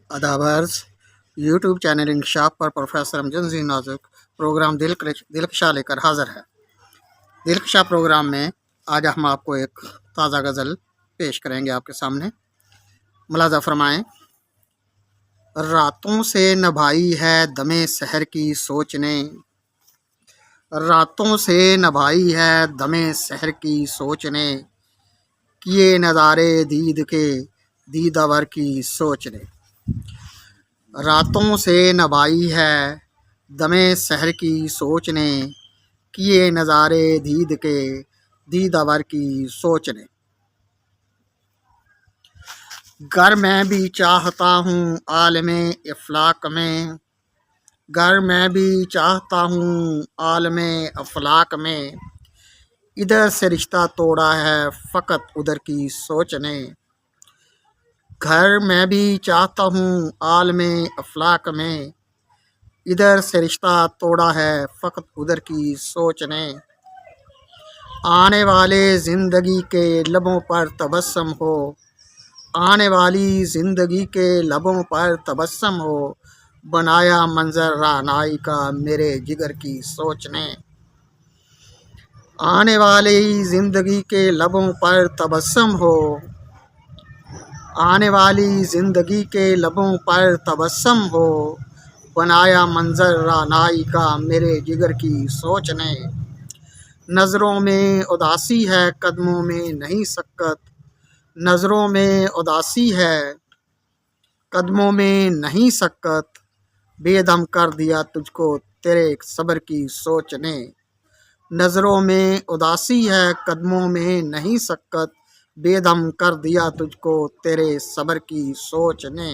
अदावर्स YouTube channel इंकशाफ पर professor Amjad नाजुक programme दिलकशा लेकर हाज़िर है। दिलकशा प्रोग्राम में आज हम आपको एक ताज़ा गज़ल पेश करेंगे आपके सामने। मुलाज़ा फरमाएँ। रातों से नभाई है दमे सहर की सोच ने, रातों से नभाई है दमे सहर की सोच ने, किए नज़ारे दीद के दीदावर की सोच ने। रातों से नभाई है दमे सहर की सोच ने, किए नज़ारे दीद के दीदावर की सोच ने। गर मैं भी चाहता हूँ आलमे इफ़लाक में, गर मैं भी चाहता हूँ आलमे अफलाक में, इधर से रिश्ता तोड़ा है फ़कत उधर की सोच ने। घर मैं भी चाहता हूँ आलमे अफलाक में, इधर से रिश्ता तोड़ा है फ़कत उधर की सोच ने। आने वाले ज़िंदगी के लबों पर तबस्सुम हो, आने वाली ज़िंदगी के लबों पर तबस्सुम हो, बनाया मंजर रानाई का मेरे जिगर की सोच ने। आने वाली ज़िंदगी के लबों पर तबस्सुम हो, आने वाली ज़िंदगी के लबों पर तबस्सुम हो, बनाया मंजर रानाई का मेरे जिगर की सोच ने। नज़रों में उदासी है कदमों में नहीं सकत, नज़रों में उदासी है कदमों में नहीं सकत, बेदम कर दिया तुझको तेरे सब्र की सोच ने। नज़रों में उदासी है कदमों में नहीं सकत, बेदम कर दिया तुझको तेरे सब्र की सोच ने।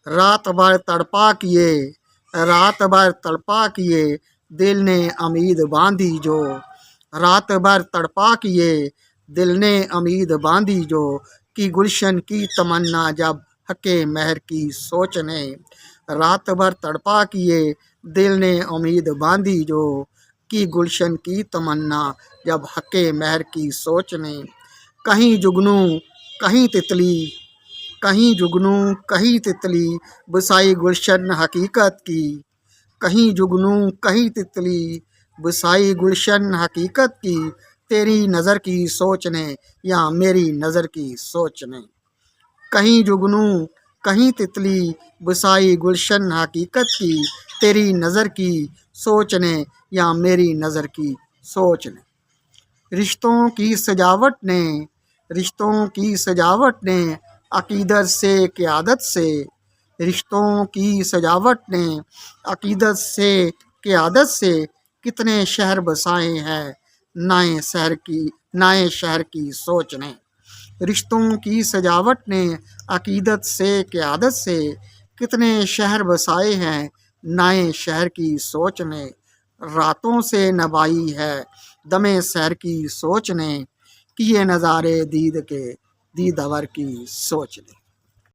रात भर तड़पा किए, रात भर तड़पा किए, दिल ने उम्मीद बांधी जो, रात भर तड़पा किए, दिल ने उम्मीद बांधी जो, कि गुलशन की तमन्ना जब हके महर की सोच ने। रात भर तड़पा किए, दिल ने उम्मीद बांधी जो, कि गुलशन की तमन्ना जब हके महर की सोच ने। कहीं जुगनू कहीं तितली, कहीं जुगनू कहीं तितली, बसाई गुलशन हकीकत की, कहीं जुगनू कहीं तितली, बसाई गुलशन हकीकत की, तेरी नज़र की सोच ने या मेरी नज़र की सोच ने। कहीं जुगनू कहीं तितली, बसाई गुलशन हकीकत की, तेरी नज़र की सोच ने या मेरी नज़र की सोच ने। रिश्तों की सजावट ने, रिश्तों की सजावट ने, अकीदत से क़यादत से, रिश्तों की सजावट ने अकीदत से क़यादत से, कितने शहर बसाए हैं नाए शहर की सोच ने। रिश्तों की सजावट ने अकीदत से क़यादत से, कितने शहर बसाए हैं नाए शहर की सोच ने। रातों से नभाई है दमे सहर की सोच ने, किए नज़ारे दीद के दीदावर की सोच ने।